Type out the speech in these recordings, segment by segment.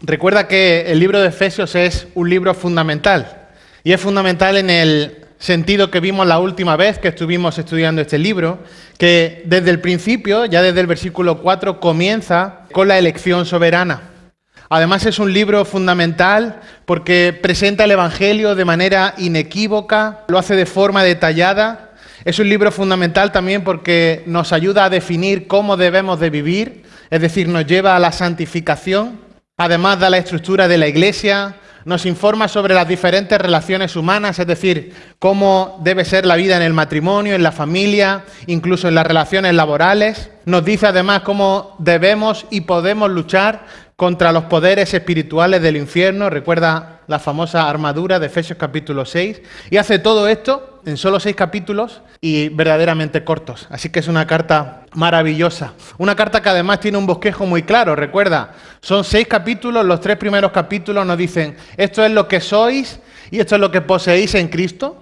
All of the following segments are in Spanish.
Recuerda que el libro de Efesios es un libro fundamental. Y es fundamental en el sentido que vimos la última vez que estuvimos estudiando este libro, que desde el principio, ya desde el versículo 4, comienza con la elección soberana. Además es un libro fundamental porque presenta el Evangelio de manera inequívoca, lo hace de forma detallada. Es un libro fundamental también porque nos ayuda a definir cómo debemos de vivir, es decir, nos lleva a la santificación. Además da la estructura de la Iglesia, nos informa sobre las diferentes relaciones humanas, es decir, cómo debe ser la vida en el matrimonio, en la familia, incluso en las relaciones laborales. Nos dice además cómo debemos y podemos luchar contra los poderes espirituales del infierno. Recuerda la famosa armadura de Efesios capítulo 6. Y hace todo esto en solo 6 capítulos y verdaderamente cortos. Así que es una carta maravillosa. Una carta que además tiene un bosquejo muy claro. Recuerda, son 6 capítulos. Los 3 primeros capítulos nos dicen, esto es lo que sois y esto es lo que poseéis en Cristo.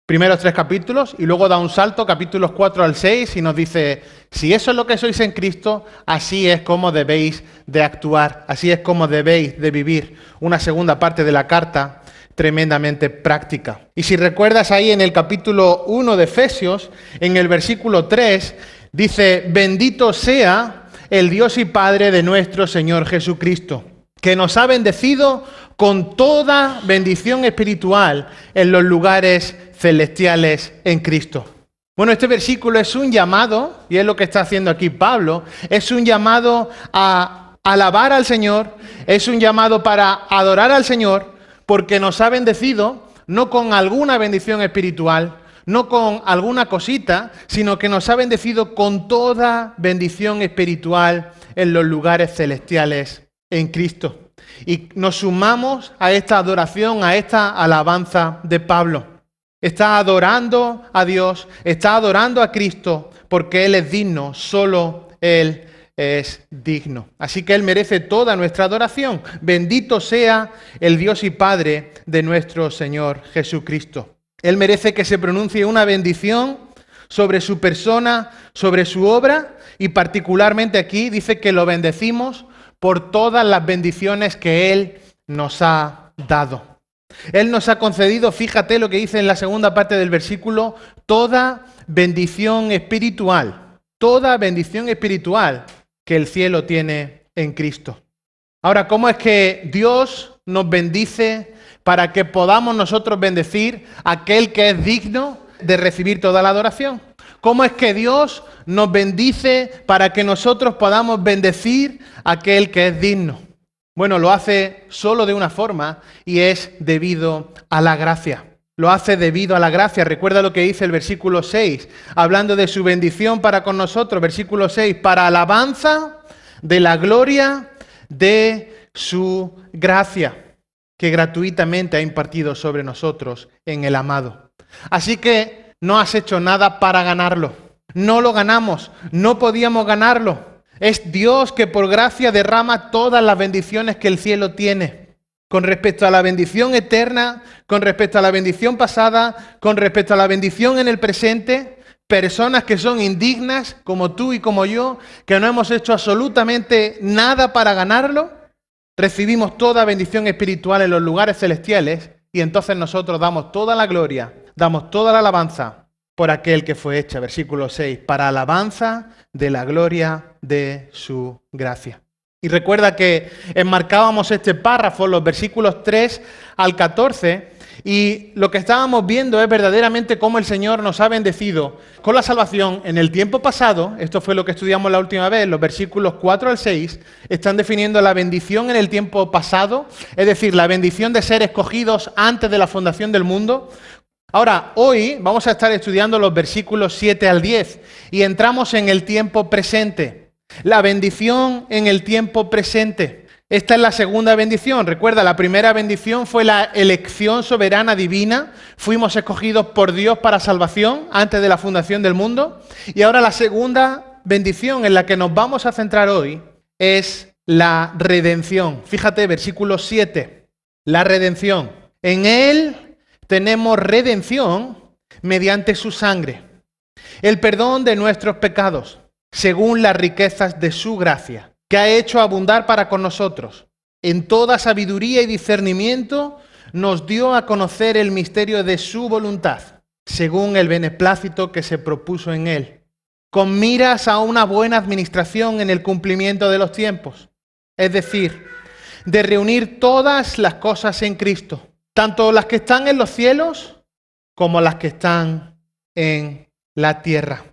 Primeros 3 capítulos, y luego da un salto, capítulos 4 al 6, y nos dice, si eso es lo que sois en Cristo, así es como debéis de actuar, así es como debéis de vivir. Una segunda parte de la carta tremendamente práctica. Y si recuerdas ahí en el capítulo 1 de Efesios, en el versículo 3, dice, bendito sea el Dios y Padre de nuestro Señor Jesucristo, que nos ha bendecido con toda bendición espiritual en los lugares celestiales en Cristo. Bueno, este versículo es un llamado, y es lo que está haciendo aquí Pablo, es un llamado a alabar al Señor, es un llamado para adorar al Señor, porque nos ha bendecido no con alguna bendición espiritual, no con alguna cosita, sino que nos ha bendecido con toda bendición espiritual en los lugares celestiales en Cristo. Y nos sumamos a esta adoración, a esta alabanza de Pablo. Está adorando a Dios, está adorando a Cristo, porque Él es digno, solo Él es digno. Así que Él merece toda nuestra adoración. Bendito sea el Dios y Padre de nuestro Señor Jesucristo. Él merece que se pronuncie una bendición sobre su persona, sobre su obra, y particularmente aquí dice que lo bendecimos por todas las bendiciones que Él nos ha dado. Él nos ha concedido, fíjate lo que dice en la segunda parte del versículo, toda bendición espiritual que el cielo tiene en Cristo. Ahora, ¿cómo es que Dios nos bendice para que podamos nosotros bendecir a aquel que es digno de recibir toda la adoración? ¿Cómo es que Dios nos bendice para que nosotros podamos bendecir a aquel que es digno? Bueno, lo hace solo de una forma y es debido a la gracia. Lo hace debido a la gracia. Recuerda lo que dice el versículo 6, hablando de su bendición para con nosotros. Versículo 6, para alabanza de la gloria de su gracia, que gratuitamente ha impartido sobre nosotros en el amado. Así que no has hecho nada para ganarlo. No lo ganamos, no podíamos ganarlo. Es Dios que por gracia derrama todas las bendiciones que el cielo tiene. Con respecto a la bendición eterna, con respecto a la bendición pasada, con respecto a la bendición en el presente, personas que son indignas, como tú y como yo, que no hemos hecho absolutamente nada para ganarlo, recibimos toda bendición espiritual en los lugares celestiales y entonces nosotros damos toda la gloria, damos toda la alabanza por aquel que fue hecha, versículo 6, para alabanza de la gloria de su gracia. Y recuerda que enmarcábamos este párrafo, los versículos 3 al 14, y lo que estábamos viendo es verdaderamente cómo el Señor nos ha bendecido con la salvación en el tiempo pasado. Esto fue lo que estudiamos la última vez. Los versículos 4 al 6 están definiendo la bendición en el tiempo pasado, es decir, la bendición de ser escogidos antes de la fundación del mundo. Ahora, hoy vamos a estar estudiando los versículos 7 al 10 y entramos en el tiempo presente. La bendición en el tiempo presente. Esta es la segunda bendición. Recuerda, la primera bendición fue la elección soberana divina. Fuimos escogidos por Dios para salvación antes de la fundación del mundo. Y ahora la segunda bendición en la que nos vamos a centrar hoy es la redención. Fíjate, versículo 7. La redención. En Él tenemos redención mediante su sangre, el perdón de nuestros pecados, según las riquezas de su gracia, que ha hecho abundar para con nosotros, en toda sabiduría y discernimiento, nos dio a conocer el misterio de su voluntad, según el beneplácito que se propuso en él, con miras a una buena administración en el cumplimiento de los tiempos, es decir, de reunir todas las cosas en Cristo, tanto las que están en los cielos como las que están en la tierra.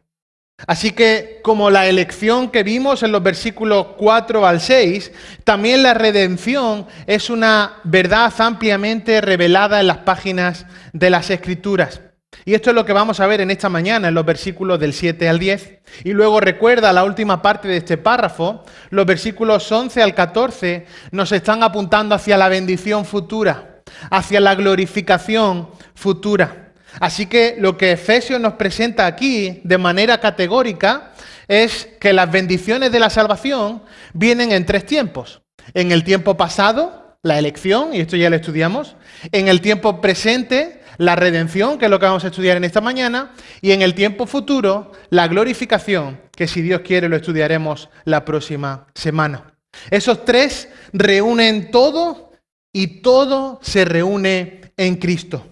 Así que, como la elección que vimos en los versículos 4 al 6, también la redención es una verdad ampliamente revelada en las páginas de las Escrituras. Y esto es lo que vamos a ver en esta mañana, en los versículos del 7 al 10. Y luego recuerda la última parte de este párrafo, los versículos 11 al 14 nos están apuntando hacia la bendición futura, hacia la glorificación futura. Así que lo que Efesios nos presenta aquí de manera categórica es que las bendiciones de la salvación vienen en tres tiempos. En el tiempo pasado, la elección, y esto ya lo estudiamos. En el tiempo presente, la redención, que es lo que vamos a estudiar en esta mañana. Y en el tiempo futuro, la glorificación, que si Dios quiere lo estudiaremos la próxima semana. Esos tres reúnen todo y todo se reúne en Cristo.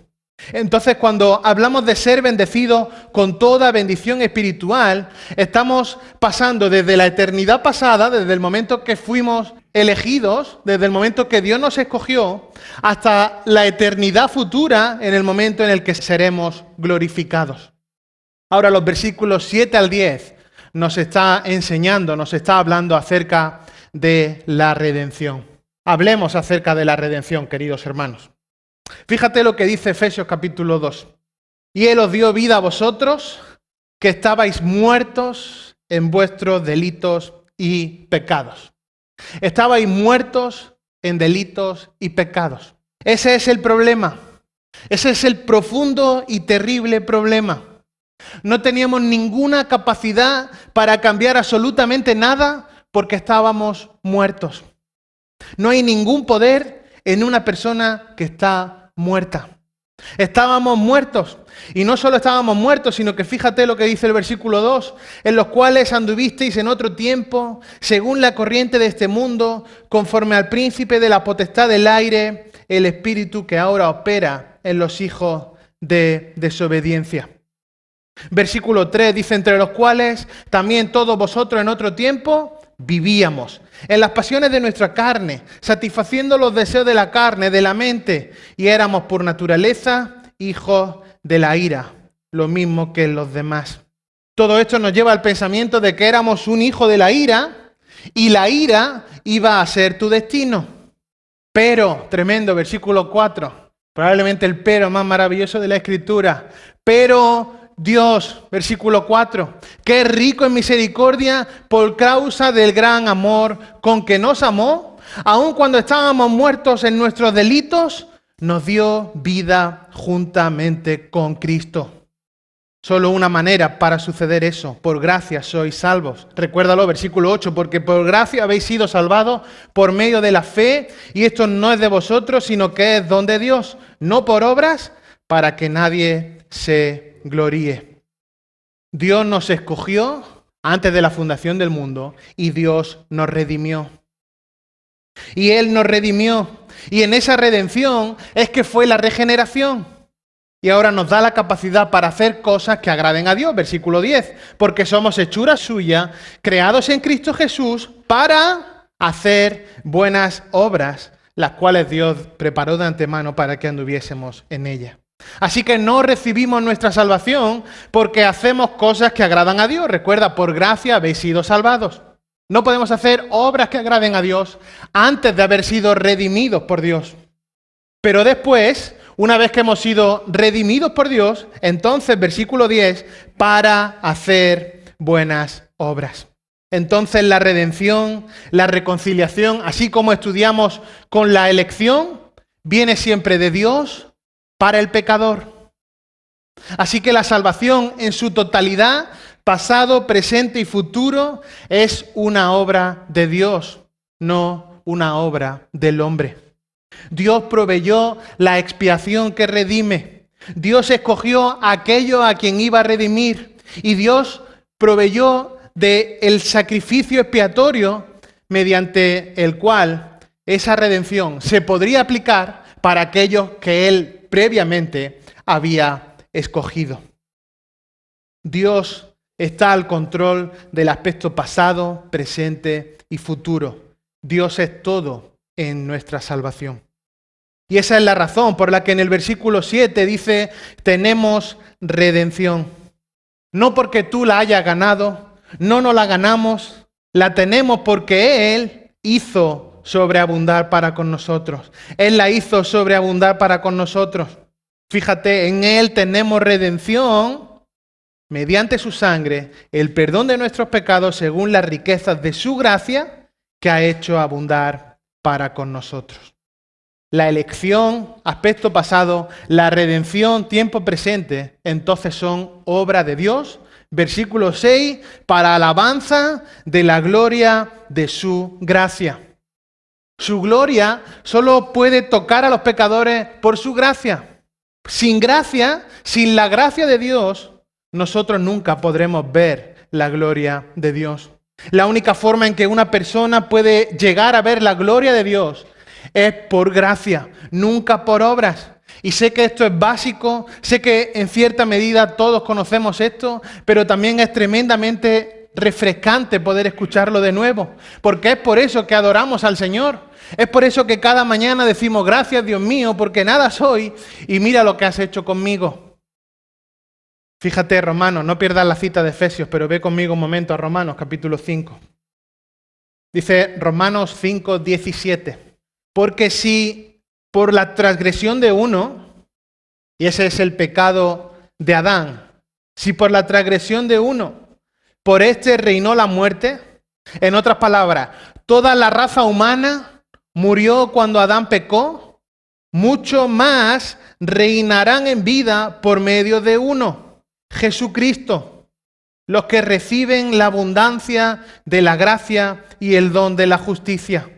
Entonces, cuando hablamos de ser bendecidos con toda bendición espiritual, estamos pasando desde la eternidad pasada, desde el momento que fuimos elegidos, desde el momento que Dios nos escogió, hasta la eternidad futura, en el momento en el que seremos glorificados. Ahora, los versículos 7 al 10 nos está enseñando, nos está hablando acerca de la redención. Hablemos acerca de la redención, queridos hermanos. Fíjate lo que dice Efesios capítulo 2. Y Él os dio vida a vosotros, que estabais muertos en vuestros delitos y pecados. Estabais muertos en delitos y pecados. Ese es el problema. Ese es el profundo y terrible problema. No teníamos ninguna capacidad para cambiar absolutamente nada porque estábamos muertos. No hay ningún poder en una persona que está muerta. Estábamos muertos. Y no solo estábamos muertos, sino que fíjate lo que dice el versículo 2, en los cuales anduvisteis en otro tiempo, según la corriente de este mundo, conforme al príncipe de la potestad del aire, el espíritu que ahora opera en los hijos de desobediencia. Versículo 3 dice, entre los cuales también todos vosotros en otro tiempo vivíamos en las pasiones de nuestra carne, satisfaciendo los deseos de la carne, de la mente, y éramos por naturaleza hijos de la ira, lo mismo que los demás. Todo esto nos lleva al pensamiento de que éramos un hijo de la ira, y la ira iba a ser tu destino. Pero, tremendo, versículo 4, probablemente el pero más maravilloso de la Escritura, pero Dios, versículo 4, que es rico en misericordia por causa del gran amor con que nos amó, aun cuando estábamos muertos en nuestros delitos, nos dio vida juntamente con Cristo. Solo una manera para suceder eso, por gracia sois salvos. Recuérdalo, versículo 8, porque por gracia habéis sido salvados por medio de la fe, y esto no es de vosotros, sino que es don de Dios, no por obras, para que nadie se gloríe. Dios nos escogió antes de la fundación del mundo y Dios nos redimió. Y Él nos redimió. Y en esa redención es que fue la regeneración. Y ahora nos da la capacidad para hacer cosas que agraden a Dios. Versículo 10. Porque somos hechura suya, creados en Cristo Jesús para hacer buenas obras, las cuales Dios preparó de antemano para que anduviésemos en ellas. Así que no recibimos nuestra salvación porque hacemos cosas que agradan a Dios. Recuerda, por gracia habéis sido salvados. No podemos hacer obras que agraden a Dios antes de haber sido redimidos por Dios. Pero después, una vez que hemos sido redimidos por Dios, entonces, versículo 10, para hacer buenas obras. Entonces la redención, la reconciliación, así como estudiamos con la elección, viene siempre de Dios para el pecador. Así que la salvación en su totalidad, pasado, presente y futuro, es una obra de Dios, no una obra del hombre. Dios proveyó la expiación que redime. Dios escogió a aquello a quien iba a redimir. Y Dios proveyó del sacrificio expiatorio mediante el cual esa redención se podría aplicar para aquellos que Él previamente había escogido. Dios está al control del aspecto pasado, presente y futuro. Dios es todo en nuestra salvación. Y esa es la razón por la que en el versículo 7 dice, tenemos redención. No porque tú la hayas ganado, no nos la ganamos, la tenemos porque Él hizo sobreabundar para con nosotros. Él la hizo sobreabundar para con nosotros. Fíjate, en Él tenemos redención mediante su sangre, el perdón de nuestros pecados según las riquezas de su gracia que ha hecho abundar para con nosotros. La elección, aspecto pasado, la redención, tiempo presente, entonces son obra de Dios. Versículo 6, para alabanza de la gloria de su gracia. Su gloria solo puede tocar a los pecadores por su gracia. Sin gracia, sin la gracia de Dios, nosotros nunca podremos ver la gloria de Dios. La única forma en que una persona puede llegar a ver la gloria de Dios es por gracia, nunca por obras. Y sé que esto es básico, sé que en cierta medida todos conocemos esto, pero también es tremendamente refrescante poder escucharlo de nuevo, porque es por eso que adoramos al Señor. Es por eso que cada mañana decimos, gracias Dios mío, porque nada soy y mira lo que has hecho conmigo. Fíjate, Romanos, no pierdas la cita de Efesios, pero ve conmigo un momento a Romanos, capítulo 5. Dice Romanos 5, 17. Porque si por la transgresión de uno, y ese es el pecado de Adán, si por la transgresión de uno, por este reinó la muerte, en otras palabras, toda la raza humana murió cuando Adán pecó, mucho más reinarán en vida por medio de uno, Jesucristo, los que reciben la abundancia de la gracia y el don de la justicia.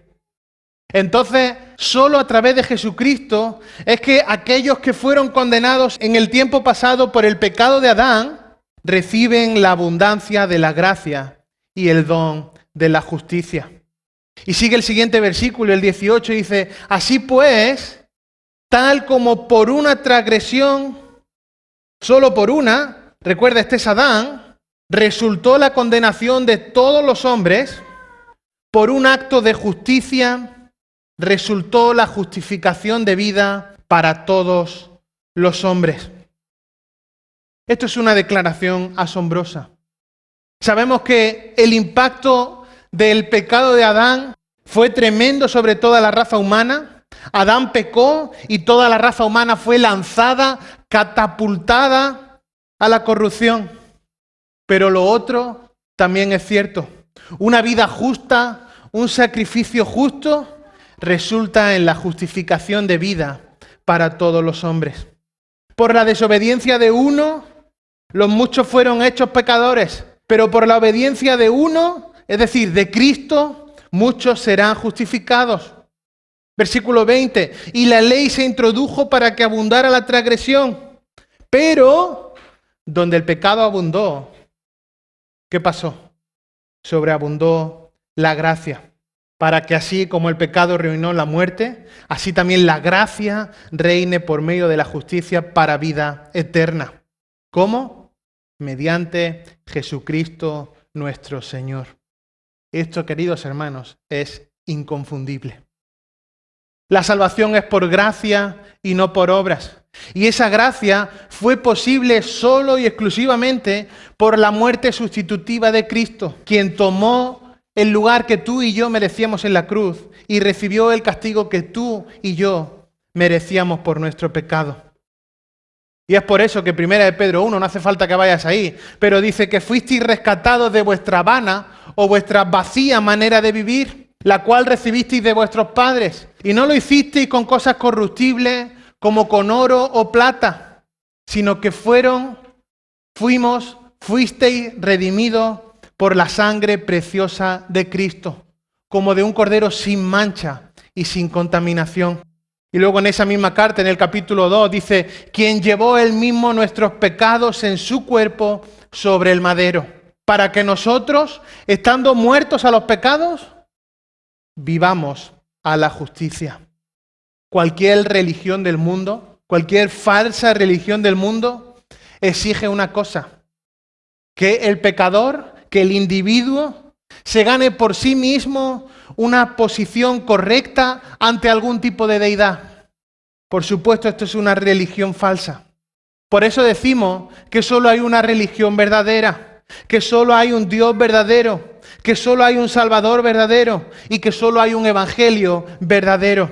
Entonces, solo a través de Jesucristo es que aquellos que fueron condenados en el tiempo pasado por el pecado de Adán reciben la abundancia de la gracia y el don de la justicia. Y sigue el siguiente versículo, el 18, dice, así pues, tal como por una transgresión, solo por una, recuerda, este es Adán, resultó la condenación de todos los hombres, por un acto de justicia resultó la justificación de vida para todos los hombres. Esto es una declaración asombrosa. Sabemos que el impacto del pecado de Adán fue tremendo sobre toda la raza humana. Adán pecó y toda la raza humana fue lanzada, catapultada a la corrupción. Pero lo otro también es cierto. Una vida justa, un sacrificio justo, resulta en la justificación de vida para todos los hombres. Por la desobediencia de uno, los muchos fueron hechos pecadores, pero por la obediencia de uno, es decir, de Cristo, muchos serán justificados. Versículo 20, y la ley se introdujo para que abundara la transgresión, pero donde el pecado abundó, ¿qué pasó? Sobreabundó la gracia, para que así como el pecado reinó la muerte, así también la gracia reine por medio de la justicia para vida eterna. ¿Cómo? Mediante Jesucristo nuestro Señor. Esto, queridos hermanos, es inconfundible. La salvación es por gracia y no por obras. Y esa gracia fue posible solo y exclusivamente por la muerte sustitutiva de Cristo, quien tomó el lugar que tú y yo merecíamos en la cruz y recibió el castigo que tú y yo merecíamos por nuestro pecado. Y es por eso que 1 de Pedro 1, no hace falta que vayas ahí, pero dice que fuisteis rescatados de vuestra vana o vuestra vacía manera de vivir, la cual recibisteis de vuestros padres. Y no lo hicisteis con cosas corruptibles como con oro o plata, sino que fuisteis redimidos por la sangre preciosa de Cristo, como de un cordero sin mancha y sin contaminación. Y luego en esa misma carta, en el capítulo 2, dice, quien llevó él mismo nuestros pecados en su cuerpo sobre el madero, para que nosotros, estando muertos a los pecados, vivamos a la justicia. Cualquier religión del mundo, cualquier falsa religión del mundo, exige una cosa: que el pecador, que el individuo, se gane por sí mismo una posición correcta ante algún tipo de deidad. Por supuesto, esto es una religión falsa. Por eso decimos que solo hay una religión verdadera, que solo hay un Dios verdadero, que solo hay un Salvador verdadero y que solo hay un Evangelio verdadero.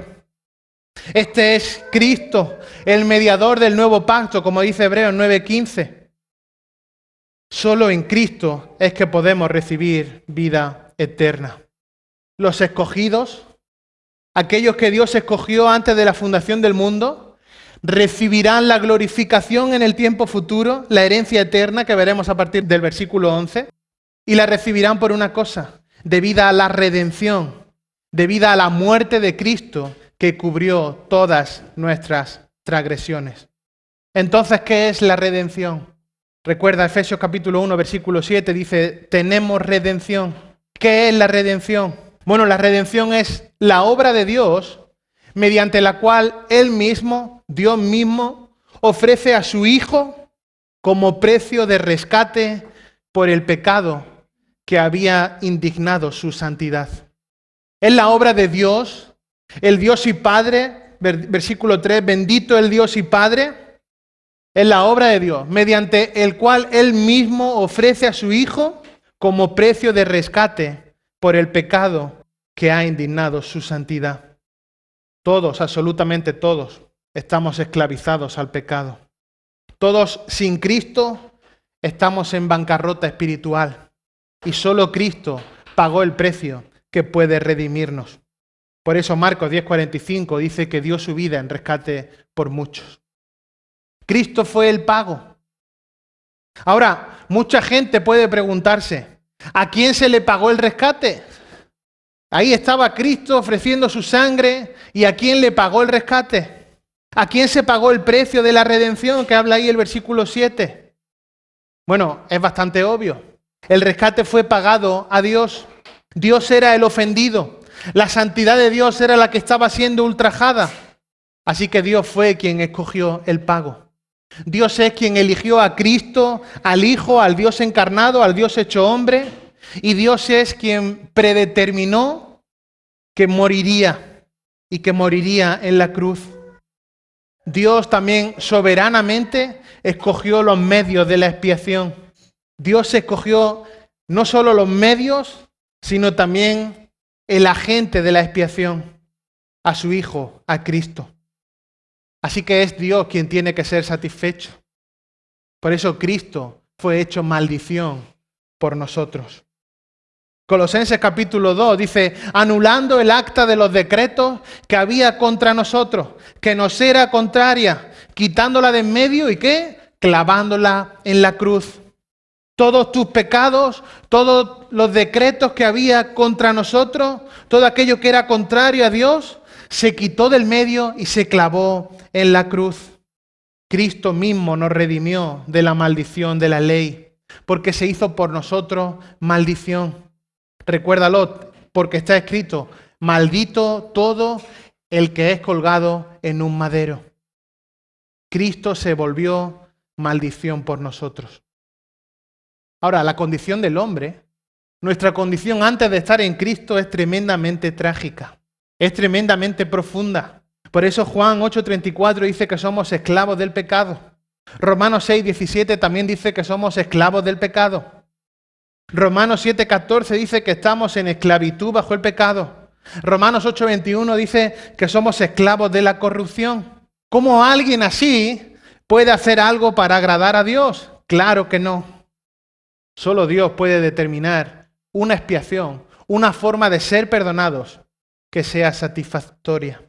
Este es Cristo, el mediador del nuevo pacto, como dice Hebreos 9:15. Solo en Cristo es que podemos recibir vida eterna. Los escogidos, aquellos que Dios escogió antes de la fundación del mundo, recibirán la glorificación en el tiempo futuro, la herencia eterna que veremos a partir del versículo 11, y la recibirán por una cosa: debida a la redención, debida a la muerte de Cristo que cubrió todas nuestras transgresiones. Entonces, ¿qué es la redención? Recuerda, Efesios capítulo 1, versículo 7, dice, tenemos redención. ¿Qué es la redención? Bueno, la redención es la obra de Dios mediante la cual Él mismo, Dios mismo, ofrece a su Hijo como precio de rescate por el pecado que había indignado su santidad. Es la obra de Dios, el Dios y Padre, versículo 3, bendito el Dios y Padre, es la obra de Dios, mediante el cual Él mismo ofrece a su Hijo como precio de rescate por el pecado que ha indignado su santidad. Todos, absolutamente todos, estamos esclavizados al pecado. Todos sin Cristo estamos en bancarrota espiritual y solo Cristo pagó el precio que puede redimirnos. Por eso Marcos 10:45 dice que dio su vida en rescate por muchos. Cristo fue el pago. Ahora, mucha gente puede preguntarse, ¿a quién se le pagó el rescate? Ahí estaba Cristo ofreciendo su sangre, ¿y a quién le pagó el rescate? ¿A quién se pagó el precio de la redención que habla ahí el versículo 7? Bueno, es bastante obvio. El rescate fue pagado a Dios. Dios era el ofendido. La santidad de Dios era la que estaba siendo ultrajada. Así que Dios fue quien escogió el pago. Dios es quien eligió a Cristo, al Hijo, al Dios encarnado, al Dios hecho hombre. Y Dios es quien predeterminó que moriría y que moriría en la cruz. Dios también soberanamente escogió los medios de la expiación. Dios escogió no solo los medios, sino también el agente de la expiación, a su Hijo, a Cristo. Así que es Dios quien tiene que ser satisfecho. Por eso Cristo fue hecho maldición por nosotros. Colosenses capítulo 2 dice, anulando el acta de los decretos que había contra nosotros, que nos era contraria, quitándola de en medio y ¿qué? Clavándola en la cruz. Todos tus pecados, todos los decretos que había contra nosotros, todo aquello que era contrario a Dios, se quitó del medio y se clavó en la cruz. Cristo mismo nos redimió de la maldición de la ley, porque se hizo por nosotros maldición. Recuérdalo, porque está escrito, maldito todo el que es colgado en un madero. Cristo se volvió maldición por nosotros. Ahora, la condición del hombre, nuestra condición antes de estar en Cristo es tremendamente trágica, es tremendamente profunda. Por eso Juan 8:34 dice que somos esclavos del pecado. Romanos 6:17 también dice que somos esclavos del pecado. Romanos 7:14 dice que estamos en esclavitud bajo el pecado. Romanos 8:21 dice que somos esclavos de la corrupción. ¿Cómo alguien así puede hacer algo para agradar a Dios? Claro que no. Solo Dios puede determinar una expiación, una forma de ser perdonados que sea satisfactoria.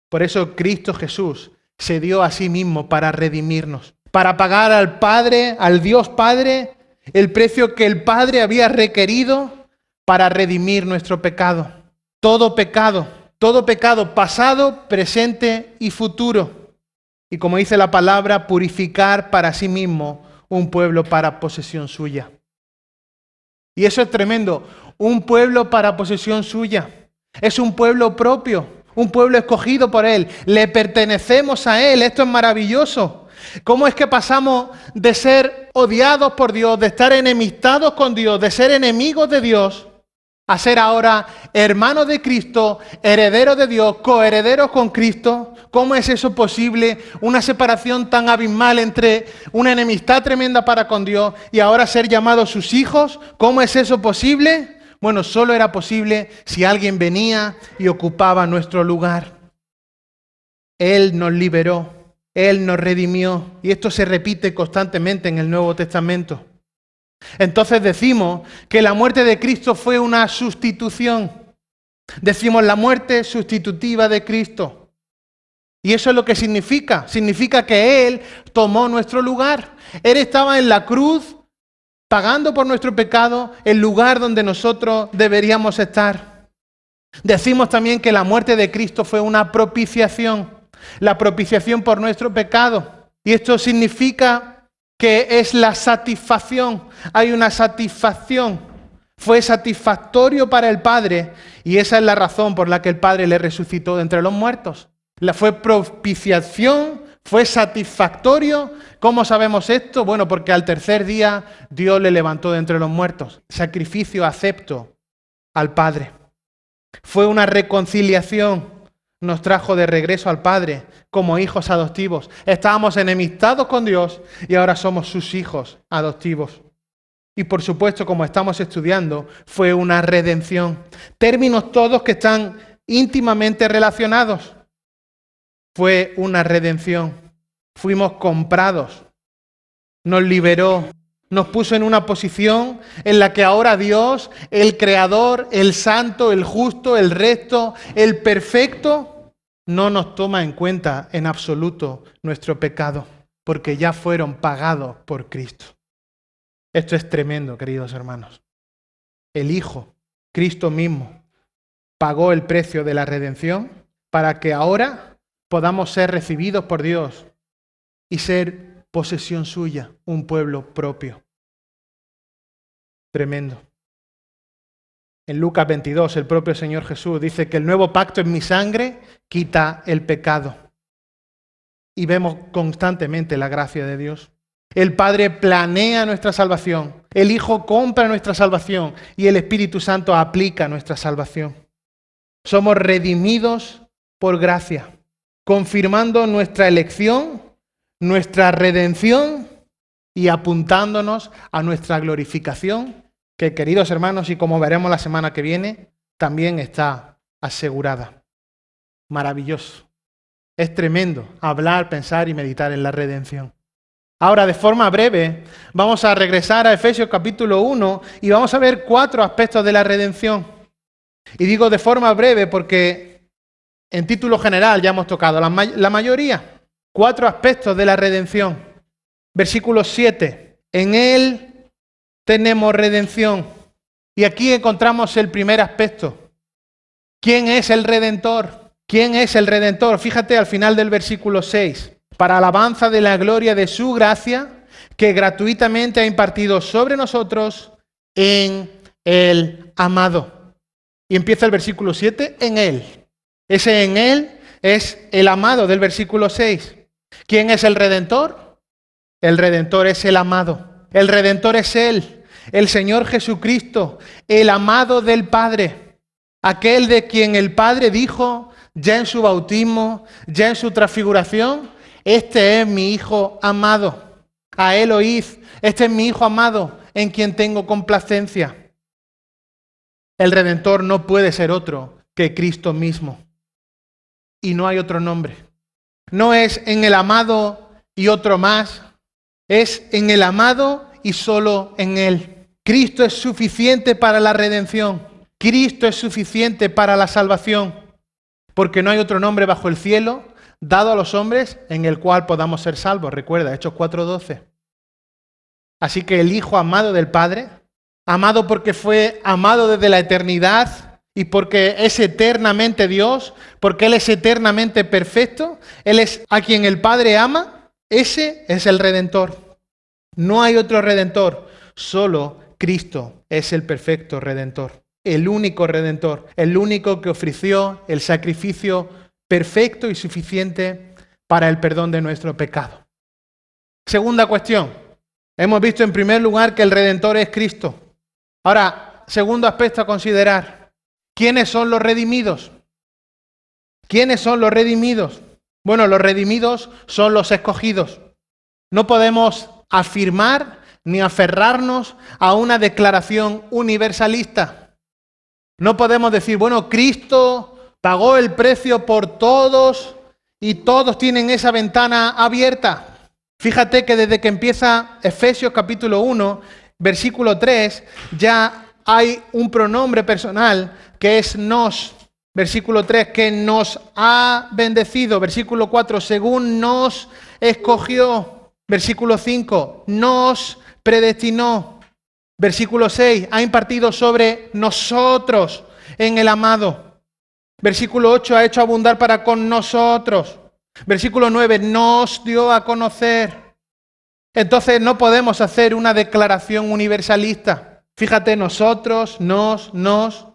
Por eso Cristo Jesús se dio a sí mismo para redimirnos, para pagar al Padre, al Dios Padre, el precio que el Padre había requerido para redimir nuestro pecado. Todo pecado pasado, presente y futuro. Y como dice la palabra, purificar para sí mismo un pueblo para posesión suya. Y eso es tremendo, un pueblo para posesión suya. Es un pueblo propio, un pueblo escogido por Él. Le pertenecemos a Él. Esto es maravilloso. ¿Cómo es que pasamos de ser odiados por Dios, de estar enemistados con Dios, de ser enemigos de Dios, a ser ahora hermanos de Cristo, herederos de Dios, coherederos con Cristo? ¿Cómo es eso posible? Una separación tan abismal entre una enemistad tremenda para con Dios y ahora ser llamados sus hijos. ¿Cómo es eso posible? Bueno, solo era posible si alguien venía y ocupaba nuestro lugar. Él nos liberó, Él nos redimió, y esto se repite constantemente en el Nuevo Testamento. Entonces decimos que la muerte de Cristo fue una sustitución. Decimos la muerte sustitutiva de Cristo. Y eso es lo que significa. Significa que Él tomó nuestro lugar. Él estaba en la cruz pagando por nuestro pecado, el lugar donde nosotros deberíamos estar. Decimos también que la muerte de Cristo fue una propiciación, la propiciación por nuestro pecado. Y esto significa que es la satisfacción. Hay una satisfacción. Fue satisfactorio para el Padre y esa es la razón por la que el Padre le resucitó de entre los muertos. Fue propiciación, fue satisfactorio. ¿Cómo sabemos esto? Bueno, porque al tercer día Dios le levantó de entre los muertos. Sacrificio acepto al Padre. Fue una reconciliación. Nos trajo de regreso al Padre como hijos adoptivos. Estábamos enemistados con Dios y ahora somos sus hijos adoptivos. Y por supuesto, como estamos estudiando, fue una redención. Términos todos que están íntimamente relacionados. Fue una redención. Fuimos comprados. Nos liberó. Nos puso en una posición en la que ahora Dios, el Creador, el Santo, el Justo, el Recto, el Perfecto, no nos toma en cuenta en absoluto nuestro pecado, porque ya fueron pagados por Cristo. Esto es tremendo, queridos hermanos. El Hijo, Cristo mismo, pagó el precio de la redención para que ahora podamos ser recibidos por Dios y ser posesión suya, un pueblo propio. Tremendo. En Lucas 22, el propio Señor Jesús dice que el nuevo pacto en mi sangre quita el pecado. Y vemos constantemente la gracia de Dios. El Padre planea nuestra salvación, el Hijo compra nuestra salvación y el Espíritu Santo aplica nuestra salvación. Somos redimidos por gracia, confirmando nuestra elección, nuestra redención y apuntándonos a nuestra glorificación, que, queridos hermanos, y como veremos la semana que viene, también está asegurada. Maravilloso. Es tremendo hablar, pensar y meditar en la redención. Ahora, de forma breve, vamos a regresar a Efesios capítulo 1 y vamos a ver 4 aspectos de la redención. Y digo de forma breve porque en título general ya hemos tocado la mayoría. 4 aspectos de la redención. Versículo 7. En Él tenemos redención. Y aquí encontramos el primer aspecto. ¿Quién es el Redentor? ¿Quién es el Redentor? Fíjate al final del versículo 6. Para alabanza de la gloria de su gracia, que gratuitamente ha impartido sobre nosotros en el amado. Y empieza el versículo 7, en Él. Ese en Él es el amado del versículo 6. ¿Quién es el Redentor? El Redentor es el amado. El Redentor es Él, el Señor Jesucristo, el amado del Padre. Aquel de quien el Padre dijo ya en su bautismo, ya en su transfiguración, este es mi Hijo amado. A Él oíd, este es mi Hijo amado, en quien tengo complacencia. El Redentor no puede ser otro que Cristo mismo. Y no hay otro nombre. No es en el amado y otro más. Es en el amado y solo en Él. Cristo es suficiente para la redención. Cristo es suficiente para la salvación. Porque no hay otro nombre bajo el cielo dado a los hombres en el cual podamos ser salvos. Recuerda, Hechos 4:12. Así que el Hijo amado del Padre, amado porque fue amado desde la eternidad y porque es eternamente Dios, porque Él es eternamente perfecto, Él es a quien el Padre ama, ese es el Redentor. No hay otro Redentor, solo Cristo es el perfecto Redentor. el único Redentor, el único que ofreció el sacrificio perfecto y suficiente para el perdón de nuestro pecado. Segunda cuestión. Hemos visto en primer lugar que el Redentor es Cristo. Ahora, segundo aspecto a considerar. ¿Quiénes son los redimidos? ¿Quiénes son los redimidos? Bueno, los redimidos son los escogidos. No podemos afirmar ni aferrarnos a una declaración universalista. No podemos decir, bueno, Cristo pagó el precio por todos y todos tienen esa ventana abierta. Fíjate que desde que empieza Efesios capítulo 1, versículo 3, ya hay un pronombre personal que es nos. Versículo 3, que nos ha bendecido. Versículo 4, según nos escogió. Versículo 5, nos predestinó. Versículo 6, ha impartido sobre nosotros en el amado. Versículo 8, ha hecho abundar para con nosotros. Versículo 9, nos dio a conocer. Entonces no podemos hacer una declaración universalista. Fíjate, nosotros, nos.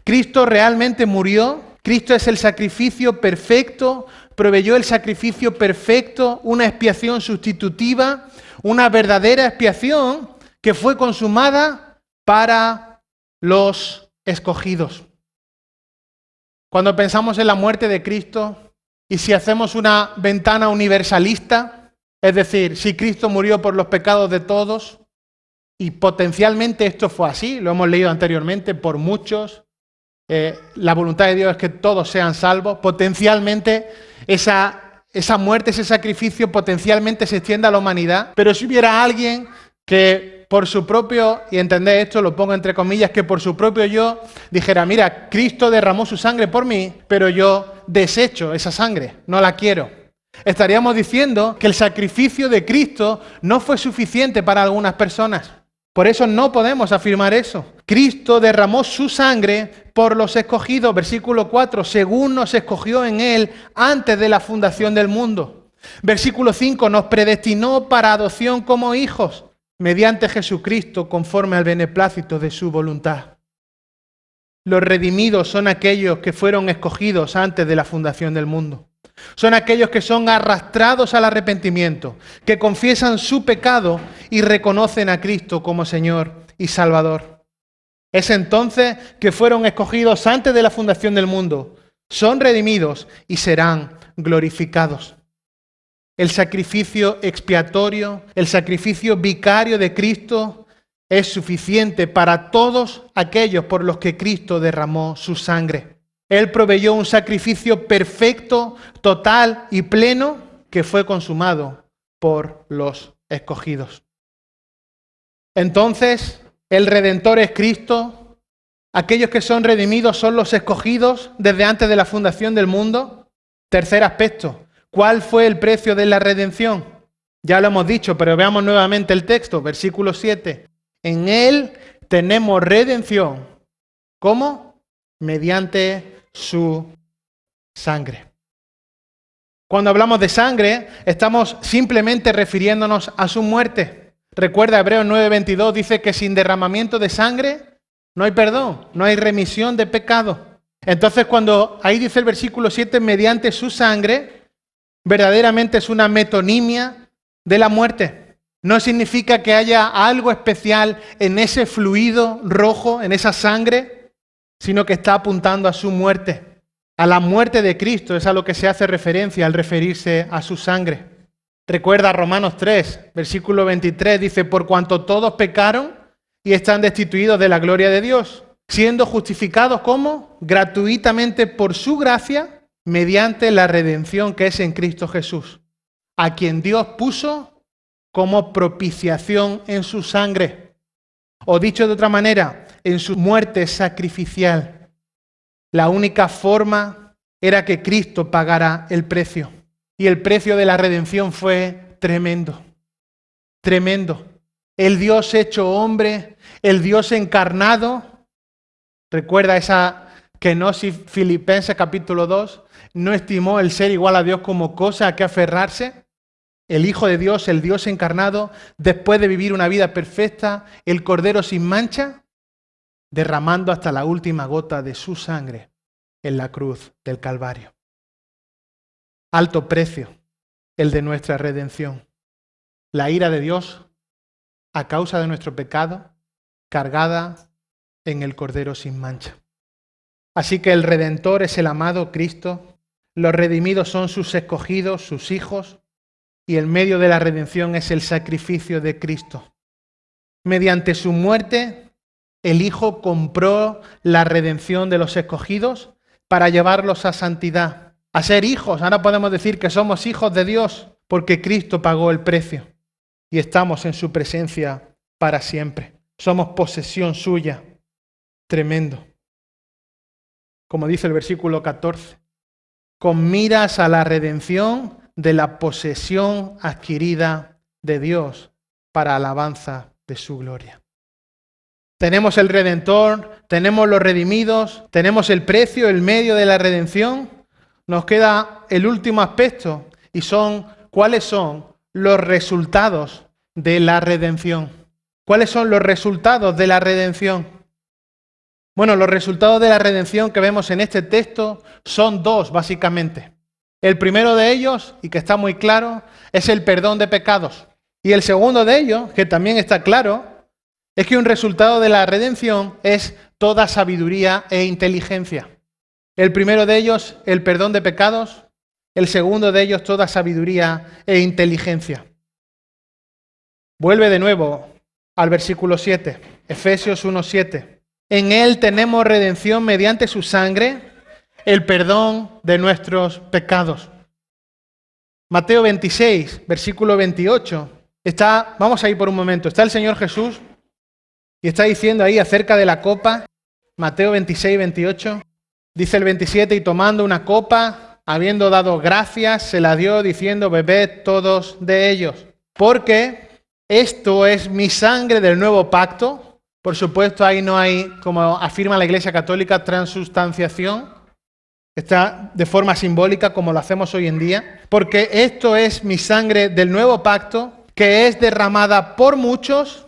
Cristo realmente murió. Cristo es el sacrificio perfecto, proveyó el sacrificio perfecto, una expiación sustitutiva, una verdadera expiación que fue consumada para los escogidos. Cuando pensamos en la muerte de Cristo, y si hacemos una ventana universalista, es decir, si Cristo murió por los pecados de todos, y potencialmente esto fue así, lo hemos leído anteriormente, por muchos, la voluntad de Dios es que todos sean salvos, potencialmente esa muerte, ese sacrificio potencialmente se extienda a la humanidad, pero si hubiera alguien que por su propio, y entended esto, lo pongo entre comillas, que por su propio yo dijera, mira, Cristo derramó su sangre por mí, pero yo desecho esa sangre, no la quiero. Estaríamos diciendo que el sacrificio de Cristo no fue suficiente para algunas personas. Por eso no podemos afirmar eso. Cristo derramó su sangre por los escogidos, versículo 4, según nos escogió en Él antes de la fundación del mundo. Versículo 5, nos predestinó para adopción como hijos, mediante Jesucristo, conforme al beneplácito de su voluntad. Los redimidos son aquellos que fueron escogidos antes de la fundación del mundo. Son aquellos que son arrastrados al arrepentimiento, que confiesan su pecado y reconocen a Cristo como Señor y Salvador. Es entonces que fueron escogidos antes de la fundación del mundo, son redimidos y serán glorificados. El sacrificio expiatorio, el sacrificio vicario de Cristo es suficiente para todos aquellos por los que Cristo derramó su sangre. Él proveyó un sacrificio perfecto, total y pleno que fue consumado por los escogidos. Entonces, el Redentor es Cristo. Aquellos que son redimidos son los escogidos desde antes de la fundación del mundo. Tercer aspecto, ¿cuál fue el precio de la redención? Ya lo hemos dicho, pero veamos nuevamente el texto, versículo 7. En Él tenemos redención. ¿Cómo? Mediante su sangre. Cuando hablamos de sangre, estamos simplemente refiriéndonos a su muerte. Recuerda, Hebreos 9:22 dice que sin derramamiento de sangre no hay perdón, no hay remisión de pecado. Entonces, cuando ahí dice el versículo 7, mediante su sangre, verdaderamente es una metonimia de la muerte. No significa que haya algo especial en ese fluido rojo, en esa sangre, sino que está apuntando a su muerte. A la muerte de Cristo es a lo que se hace referencia al referirse a su sangre. Recuerda Romanos 3, versículo 23, dice, por cuanto todos pecaron y están destituidos de la gloria de Dios, siendo justificados ¿cómo? Gratuitamente por su gracia, mediante la redención que es en Cristo Jesús, a quien Dios puso como propiciación en su sangre. O dicho de otra manera, en su muerte sacrificial. La única forma era que Cristo pagara el precio. Y el precio de la redención fue tremendo. Tremendo. El Dios hecho hombre, el Dios encarnado. Recuerda esa kenosis Filipenses capítulo 2. No estimó el ser igual a Dios como cosa a que aferrarse. El Hijo de Dios, el Dios encarnado, después de vivir una vida perfecta, el Cordero sin mancha, derramando hasta la última gota de su sangre en la cruz del Calvario. Alto precio el de nuestra redención. La ira de Dios a causa de nuestro pecado, cargada en el Cordero sin mancha. Así que el Redentor es el amado Cristo, los redimidos son sus escogidos, sus hijos, y el medio de la redención es el sacrificio de Cristo. Mediante su muerte, el Hijo compró la redención de los escogidos para llevarlos a santidad, a ser hijos. Ahora podemos decir que somos hijos de Dios porque Cristo pagó el precio y estamos en su presencia para siempre. Somos posesión suya. Tremendo. Como dice el versículo 14, con miras a la redención de la posesión adquirida de Dios para alabanza de su gloria. Tenemos el Redentor, tenemos los redimidos, tenemos el precio, el medio de la redención. Nos queda el último aspecto y ¿cuáles son los resultados de la redención? ¿Cuáles son los resultados de la redención? Bueno, los resultados de la redención que vemos en este texto son dos, básicamente. El primero de ellos, y que está muy claro, es el perdón de pecados. Y el segundo de ellos, que también está claro, es que un resultado de la redención es toda sabiduría e inteligencia. El primero de ellos, el perdón de pecados. El segundo de ellos, toda sabiduría e inteligencia. Vuelve de nuevo al versículo 7, Efesios 1:7. En Él tenemos redención mediante su sangre, el perdón de nuestros pecados. Mateo 26, versículo 28. Vamos a ir por un momento. Está el Señor Jesús y está diciendo ahí acerca de la copa. Mateo 26, 28. Dice el 27, y tomando una copa, habiendo dado gracias, se la dio diciendo, bebed todos de ellos. Porque esto es mi sangre del nuevo pacto. Por supuesto, ahí no hay, como afirma la Iglesia Católica, transustanciación. Está de forma simbólica como lo hacemos hoy en día. Porque esto es mi sangre del nuevo pacto, que es derramada por muchos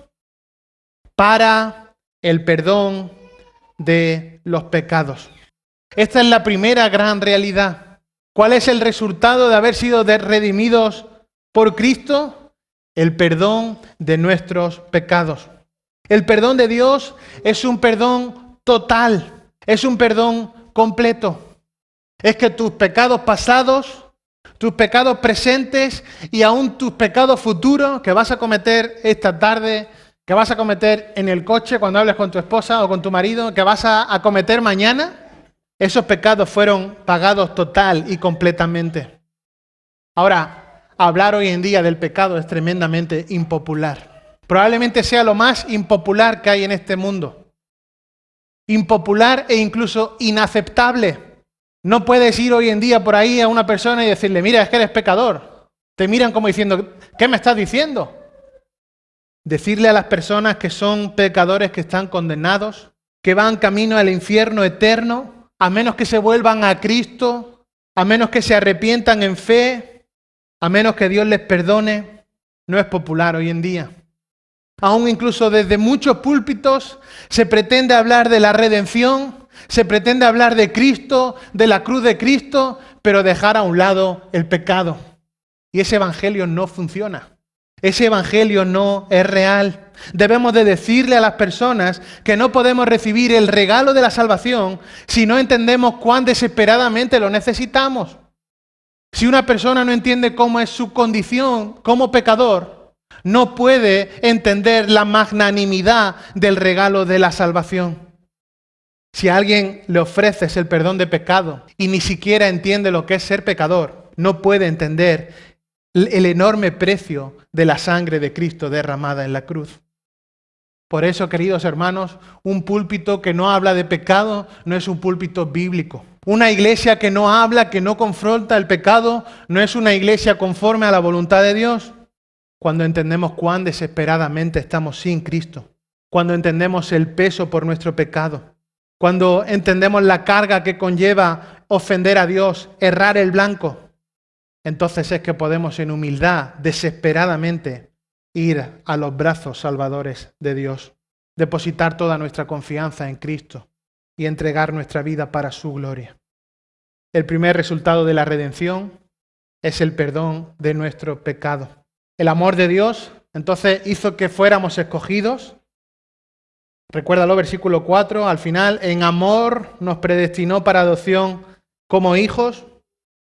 para el perdón de los pecados. Esta es la primera gran realidad. ¿Cuál es el resultado de haber sido redimidos por Cristo? El perdón de nuestros pecados. El perdón de Dios es un perdón total, es un perdón completo. Es que tus pecados pasados, tus pecados presentes y aún tus pecados futuros que vas a cometer esta tarde, que vas a cometer en el coche cuando hables con tu esposa o con tu marido, que vas a cometer mañana, esos pecados fueron pagados total y completamente. Ahora, hablar hoy en día del pecado es tremendamente impopular. Probablemente sea lo más impopular que hay en este mundo. Impopular e incluso inaceptable. No puedes ir hoy en día por ahí a una persona y decirle, mira, es que eres pecador. Te miran como diciendo, ¿qué me estás diciendo? Decirle a las personas que son pecadores, que están condenados, que van camino al infierno eterno, a menos que se vuelvan a Cristo, a menos que se arrepientan en fe, a menos que Dios les perdone, no es popular hoy en día. Aún incluso desde muchos púlpitos se pretende hablar de la redención, se pretende hablar de Cristo, de la cruz de Cristo, pero dejar a un lado el pecado. Y ese evangelio no funciona. Ese evangelio no es real. Debemos de decirle a las personas que no podemos recibir el regalo de la salvación si no entendemos cuán desesperadamente lo necesitamos. Si una persona no entiende cómo es su condición como pecador, no puede entender la magnanimidad del regalo de la salvación. Si a alguien le ofreces el perdón de pecado y ni siquiera entiende lo que es ser pecador, no puede entender el enorme precio de la sangre de Cristo derramada en la cruz. Por eso, queridos hermanos, un púlpito que no habla de pecado no es un púlpito bíblico. Una iglesia que no habla, que no confronta el pecado, no es una iglesia conforme a la voluntad de Dios. Cuando entendemos cuán desesperadamente estamos sin Cristo, cuando entendemos el peso por nuestro pecado, cuando entendemos la carga que conlleva ofender a Dios, errar el blanco, entonces es que podemos en humildad, desesperadamente, ir a los brazos salvadores de Dios. depositar toda nuestra confianza en Cristo y entregar nuestra vida para su gloria. El primer resultado de la redención es el perdón de nuestro pecado. El amor de Dios, entonces, hizo que fuéramos escogidos. Recuérdalo, versículo 4, al final, en amor nos predestinó para adopción como hijos.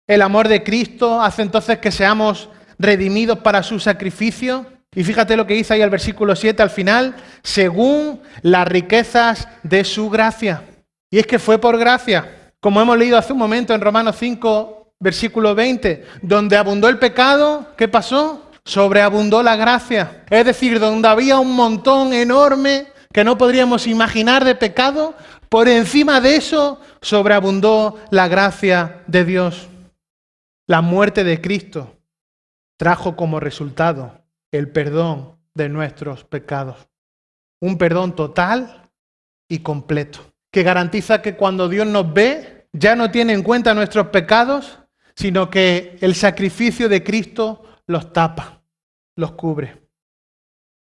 El amor de Cristo hace entonces que seamos redimidos para su sacrificio. Y fíjate lo que dice ahí el versículo 7 al final, según las riquezas de su gracia. Y es que fue por gracia, como hemos leído hace un momento en Romanos 5, versículo 20, donde abundó el pecado, ¿qué pasó? Sobreabundó la gracia. Es decir, donde había un montón enorme que no podríamos imaginar de pecado, por encima de eso sobreabundó la gracia de Dios. La muerte de Cristo trajo como resultado el perdón de nuestros pecados. Un perdón total y completo, que garantiza que cuando Dios nos ve, ya no tiene en cuenta nuestros pecados, sino que el sacrificio de Cristo los tapa, los cubre.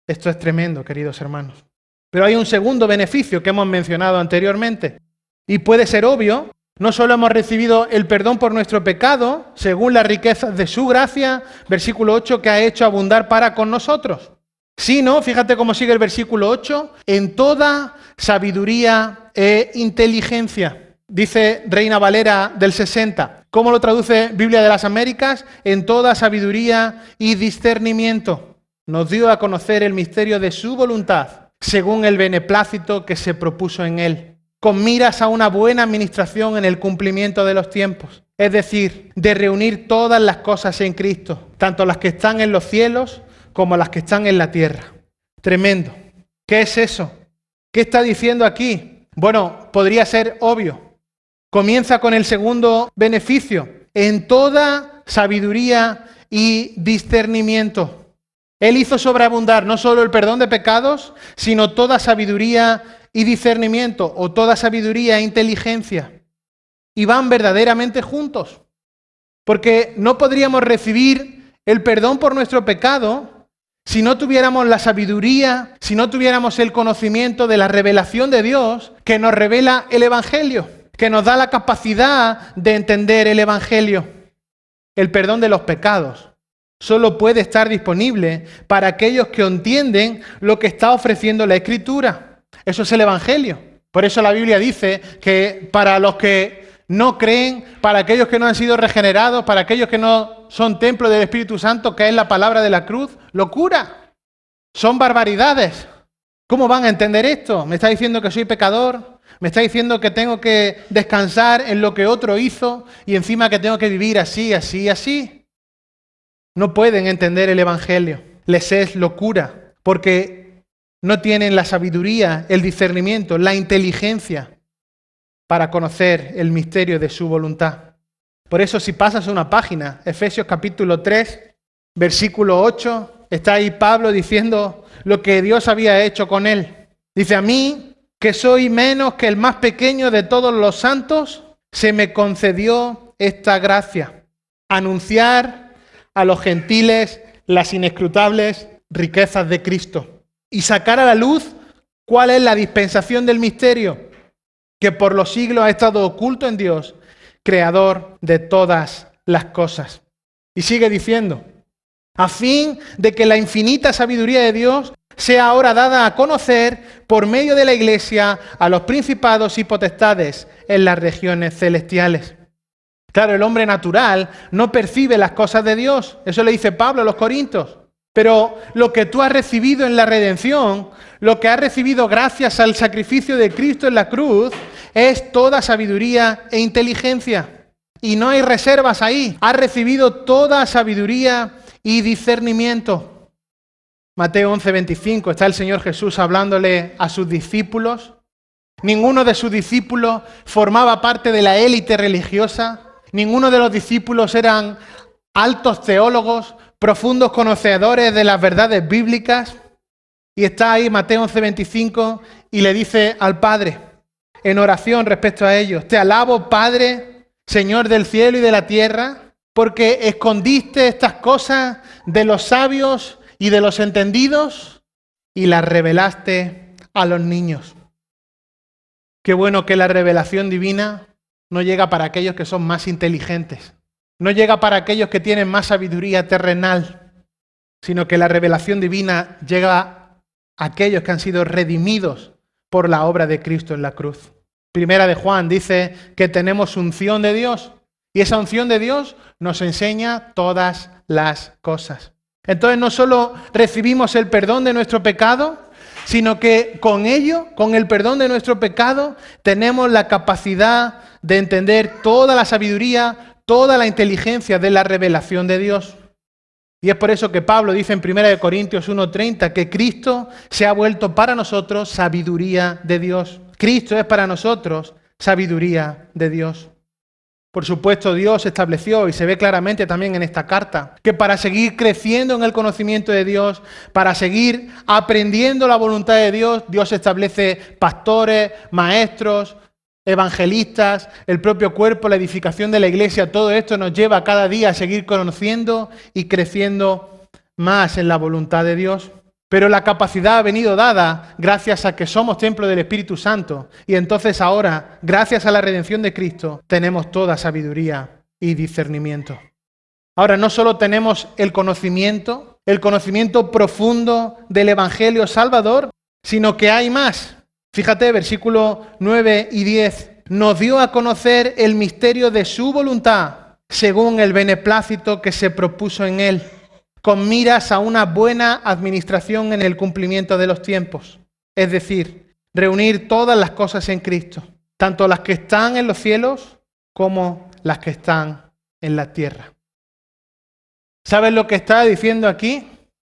Esto es tremendo, queridos hermanos. Pero hay un segundo beneficio que hemos mencionado anteriormente, y puede ser obvio. No solo hemos recibido el perdón por nuestro pecado, según las riquezas de su gracia, versículo 8, que ha hecho abundar para con nosotros, sino, fíjate cómo sigue el versículo 8, en toda sabiduría e inteligencia. Dice Reina Valera del 60. ¿Cómo lo traduce Biblia de las Américas? En toda sabiduría y discernimiento. Nos dio a conocer el misterio de su voluntad, según el beneplácito que se propuso en él, con miras a una buena administración en el cumplimiento de los tiempos. Es decir, de reunir todas las cosas en Cristo, tanto las que están en los cielos como las que están en la tierra. Tremendo. ¿Qué es eso? ¿Qué está diciendo aquí? Bueno, podría ser obvio. Comienza con el segundo beneficio. En toda sabiduría y discernimiento. Él hizo sobreabundar no solo el perdón de pecados, sino toda sabiduría y discernimiento, o toda sabiduría e inteligencia. Y van verdaderamente juntos. Porque no podríamos recibir el perdón por nuestro pecado si no tuviéramos la sabiduría, si no tuviéramos el conocimiento de la revelación de Dios que nos revela el Evangelio, que nos da la capacidad de entender el Evangelio. El perdón de los pecados solo puede estar disponible para aquellos que entienden lo que está ofreciendo la Escritura. Eso es el Evangelio. Por eso la Biblia dice que para los que no creen, para aquellos que no han sido regenerados, para aquellos que no son templo del Espíritu Santo, que es la palabra de la cruz, locura. Son barbaridades. ¿Cómo van a entender esto? ¿Me está diciendo que soy pecador? ¿Me está diciendo que tengo que descansar en lo que otro hizo y encima que tengo que vivir así, así, así? No pueden entender el Evangelio. Les es locura, porque no tienen la sabiduría, el discernimiento, la inteligencia para conocer el misterio de su voluntad. Por eso, si pasas una página, Efesios capítulo 3, versículo 8, está ahí Pablo diciendo lo que Dios había hecho con él. Dice, a mí, que soy menos que el más pequeño de todos los santos, se me concedió esta gracia, anunciar a los gentiles las inescrutables riquezas de Cristo y sacar a la luz cuál es la dispensación del misterio que por los siglos ha estado oculto en Dios, creador de todas las cosas. Y sigue diciendo, a fin de que la infinita sabiduría de Dios sea ahora dada a conocer por medio de la Iglesia a los principados y potestades en las regiones celestiales. Claro, el hombre natural no percibe las cosas de Dios. Eso le dice Pablo a los Corintios. Pero lo que tú has recibido en la redención, lo que has recibido gracias al sacrificio de Cristo en la cruz, es toda sabiduría e inteligencia. Y no hay reservas ahí. Has recibido toda sabiduría y discernimiento. Mateo 11:25, está el Señor Jesús hablándole a sus discípulos. Ninguno de sus discípulos formaba parte de la élite religiosa. Ninguno de los discípulos eran altos teólogos, profundos conocedores de las verdades bíblicas. Y está ahí Mateo 11:25 y le dice al Padre, en oración respecto a ellos, te alabo, Padre, Señor del cielo y de la tierra, porque escondiste estas cosas de los sabios y de los entendidos y las revelaste a los niños. Qué bueno que la revelación divina no llega para aquellos que son más inteligentes, no llega para aquellos que tienen más sabiduría terrenal, sino que la revelación divina llega a aquellos que han sido redimidos por la obra de Cristo en la cruz. Primera de Juan dice que tenemos unción de Dios y esa unción de Dios nos enseña todas las cosas. Entonces no solo recibimos el perdón de nuestro pecado, sino que con ello, con el perdón de nuestro pecado, tenemos la capacidad de entender toda la sabiduría, toda la inteligencia de la revelación de Dios. Y es por eso que Pablo dice en 1 Corintios 1:30 que Cristo se ha vuelto para nosotros sabiduría de Dios. Cristo es para nosotros sabiduría de Dios. Por supuesto, Dios estableció, y se ve claramente también en esta carta, que para seguir creciendo en el conocimiento de Dios, para seguir aprendiendo la voluntad de Dios, Dios establece pastores, maestros, evangelistas, el propio cuerpo, la edificación de la iglesia. Todo esto nos lleva cada día a seguir conociendo y creciendo más en la voluntad de Dios. Pero la capacidad ha venido dada gracias a que somos templo del Espíritu Santo. Y entonces ahora, gracias a la redención de Cristo, tenemos toda sabiduría y discernimiento. Ahora, no solo tenemos el conocimiento profundo del Evangelio Salvador, sino que hay más. Fíjate, versículos 9 y 10. Nos dio a conocer el misterio de su voluntad, según el beneplácito que se propuso en él, con miras a una buena administración en el cumplimiento de los tiempos. Es decir, reunir todas las cosas en Cristo, tanto las que están en los cielos como las que están en la tierra. ¿Sabes lo que está diciendo aquí?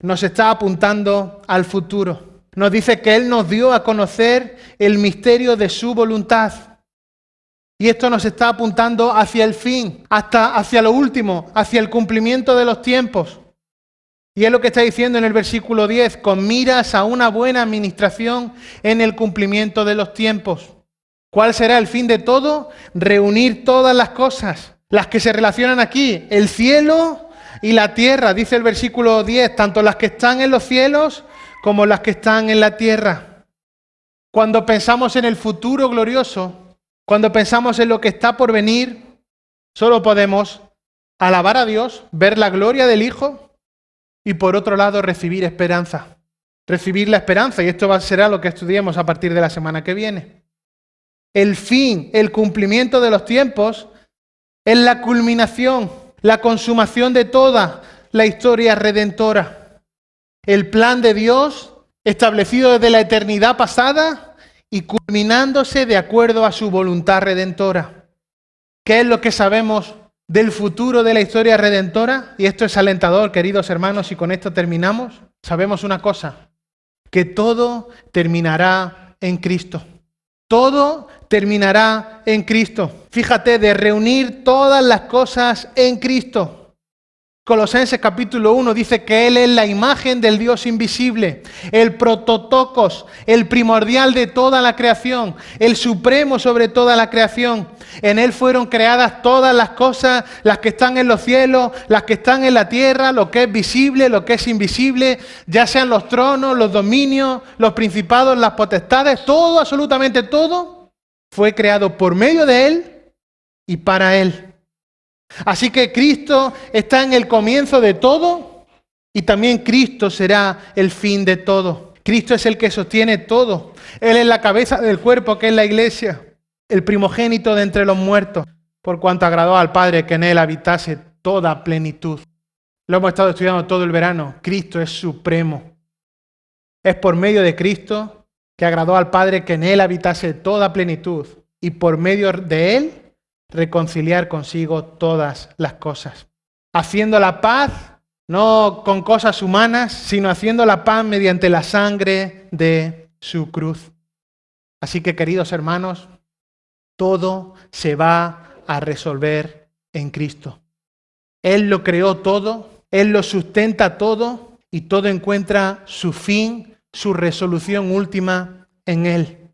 Nos está apuntando al futuro. Nos dice que Él nos dio a conocer el misterio de su voluntad. Y esto nos está apuntando hacia el fin, hacia lo último, hacia el cumplimiento de los tiempos. Y es lo que está diciendo en el versículo 10, con miras a una buena administración en el cumplimiento de los tiempos. ¿Cuál será el fin de todo? Reunir todas las cosas, las que se relacionan aquí, el cielo y la tierra, dice el versículo 10, tanto las que están en los cielos como las que están en la tierra. Cuando pensamos en el futuro glorioso, cuando pensamos en lo que está por venir, solo podemos alabar a Dios, ver la gloria del Hijo y por otro lado recibir esperanza. Recibir la esperanza, y esto será lo que estudiemos a partir de la semana que viene. El fin, el cumplimiento de los tiempos es la culminación, la consumación de toda la historia redentora. El plan de Dios establecido desde la eternidad pasada y culminándose de acuerdo a su voluntad redentora. ¿Qué es lo que sabemos del futuro de la historia redentora? Y esto es alentador, queridos hermanos, y con esto terminamos. Sabemos una cosa, que todo terminará en Cristo. Todo terminará en Cristo. Fíjate, de reunir todas las cosas en Cristo. Colosenses capítulo 1 dice que Él es la imagen del Dios invisible, el prototokos, el primordial de toda la creación, el supremo sobre toda la creación. En Él fueron creadas todas las cosas, las que están en los cielos, las que están en la tierra, lo que es visible, lo que es invisible, ya sean los tronos, los dominios, los principados, las potestades, todo, absolutamente todo, fue creado por medio de Él y para Él. Así que Cristo está en el comienzo de todo y también Cristo será el fin de todo. Cristo es el que sostiene todo. Él es la cabeza del cuerpo que es la iglesia, el primogénito de entre los muertos, por cuanto agradó al Padre que en Él habitase toda plenitud. Lo hemos estado estudiando todo el verano. Cristo es supremo. Es por medio de Cristo que agradó al Padre que en Él habitase toda plenitud y por medio de Él reconciliar consigo todas las cosas, haciendo la paz no con cosas humanas, sino haciendo la paz mediante la sangre de su cruz. Así que, queridos hermanos, todo se va a resolver en Cristo. Él lo creó todo, Él lo sustenta todo y todo encuentra su fin, su resolución última en Él.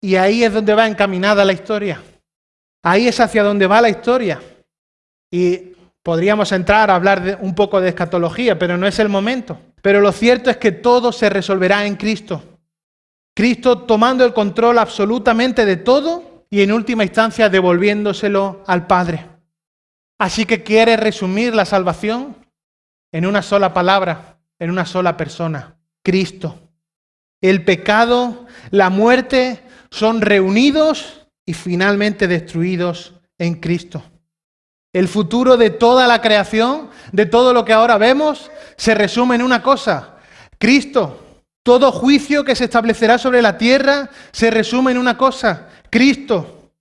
Y ahí es donde va encaminada la historia. Ahí es hacia donde va la historia. Y podríamos entrar a hablar un poco de escatología, pero no es el momento. Pero lo cierto es que todo se resolverá en Cristo. Cristo tomando el control absolutamente de todo y en última instancia devolviéndoselo al Padre. Así que quiere resumir la salvación en una sola palabra, en una sola persona: Cristo. El pecado, la muerte son reunidos y finalmente destruidos en Cristo. El futuro de toda la creación, de todo lo que ahora vemos, se resume en una cosa: Cristo. Todo juicio que se establecerá sobre la tierra se resume en una cosa: Cristo.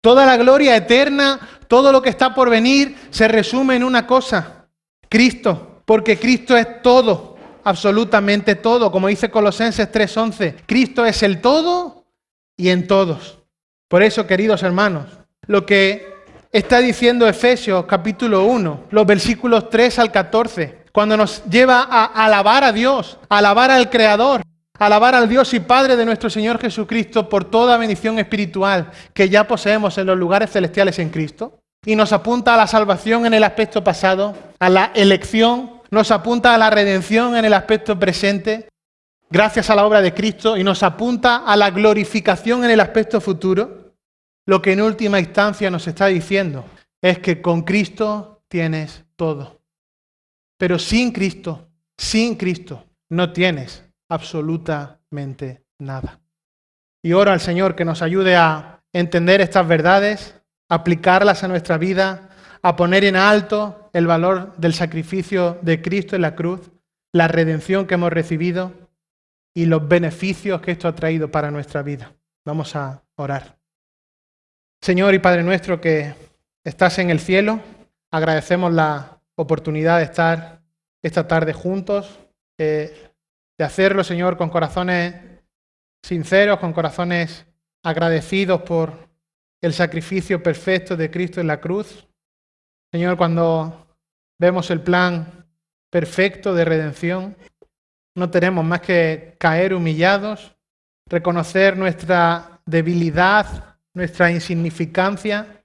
Toda la gloria eterna, todo lo que está por venir, se resume en una cosa: Cristo. Porque Cristo es todo, absolutamente todo. Como dice Colosenses 3:11, Cristo es el todo y en todos. Por eso, queridos hermanos, lo que está diciendo Efesios capítulo 1, los versículos 3 al 14, cuando nos lleva a alabar a Dios, a alabar al Creador, a alabar al Dios y Padre de nuestro Señor Jesucristo por toda bendición espiritual que ya poseemos en los lugares celestiales en Cristo, y nos apunta a la salvación en el aspecto pasado, a la elección, nos apunta a la redención en el aspecto presente, gracias a la obra de Cristo, y nos apunta a la glorificación en el aspecto futuro. Lo que en última instancia nos está diciendo es que con Cristo tienes todo. Pero sin Cristo, no tienes absolutamente nada. Y oro al Señor que nos ayude a entender estas verdades, aplicarlas a nuestra vida, a poner en alto el valor del sacrificio de Cristo en la cruz, la redención que hemos recibido y los beneficios que esto ha traído para nuestra vida. Vamos a orar. Señor y Padre nuestro que estás en el cielo, agradecemos la oportunidad de estar esta tarde juntos, de hacerlo, Señor, con corazones sinceros, con corazones agradecidos por el sacrificio perfecto de Cristo en la cruz. Señor, cuando vemos el plan perfecto de redención, no tenemos más que caer humillados, reconocer nuestra debilidad, nuestra insignificancia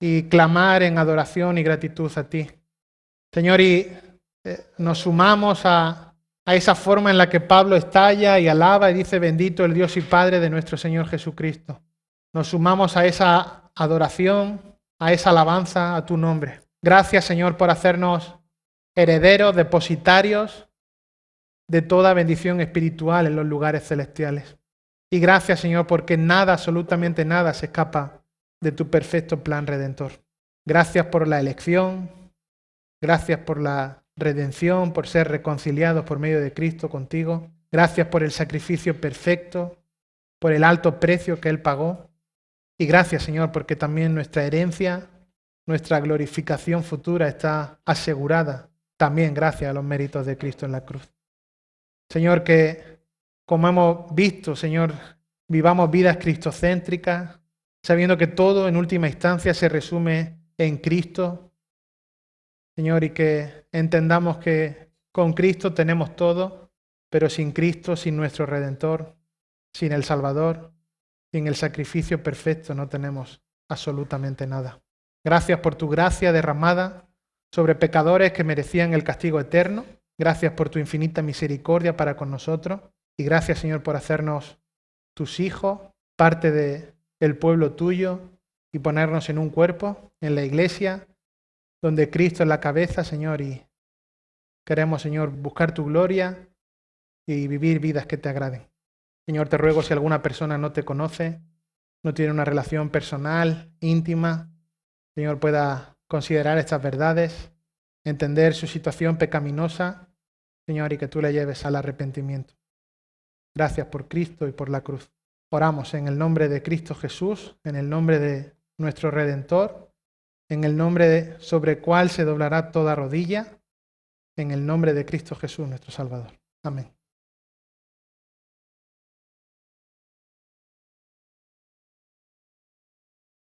y clamar en adoración y gratitud a ti. Señor, y nos sumamos a esa forma en la que Pablo estalla y alaba y dice: bendito el Dios y Padre de nuestro Señor Jesucristo. Nos sumamos a esa adoración, a esa alabanza a tu nombre. Gracias, Señor, por hacernos herederos, depositarios de toda bendición espiritual en los lugares celestiales. Y gracias, Señor, porque nada, absolutamente nada, se escapa de tu perfecto plan redentor. Gracias por la elección, gracias por la redención, por ser reconciliados por medio de Cristo contigo. Gracias por el sacrificio perfecto, por el alto precio que Él pagó. Y gracias, Señor, porque también nuestra herencia, nuestra glorificación futura está asegurada también gracias a los méritos de Cristo en la cruz. Señor, que como hemos visto, Señor, vivamos vidas cristocéntricas, sabiendo que todo en última instancia se resume en Cristo. Señor, y que entendamos que con Cristo tenemos todo, pero sin Cristo, sin nuestro Redentor, sin el Salvador, sin el sacrificio perfecto, no tenemos absolutamente nada. Gracias por tu gracia derramada sobre pecadores que merecían el castigo eterno. Gracias por tu infinita misericordia para con nosotros. Y gracias, Señor, por hacernos tus hijos, parte del pueblo tuyo, y ponernos en un cuerpo, en la iglesia, donde Cristo es la cabeza, Señor, y queremos, Señor, buscar tu gloria y vivir vidas que te agraden. Señor, te ruego, si alguna persona no te conoce, no tiene una relación personal, íntima, Señor, pueda considerar estas verdades, entender su situación pecaminosa, Señor, y que tú le lleves al arrepentimiento. Gracias por Cristo y por la cruz. Oramos en el nombre de Cristo Jesús, en el nombre de nuestro Redentor, en el nombre sobre el cual se doblará toda rodilla, en el nombre de Cristo Jesús, nuestro Salvador. Amén.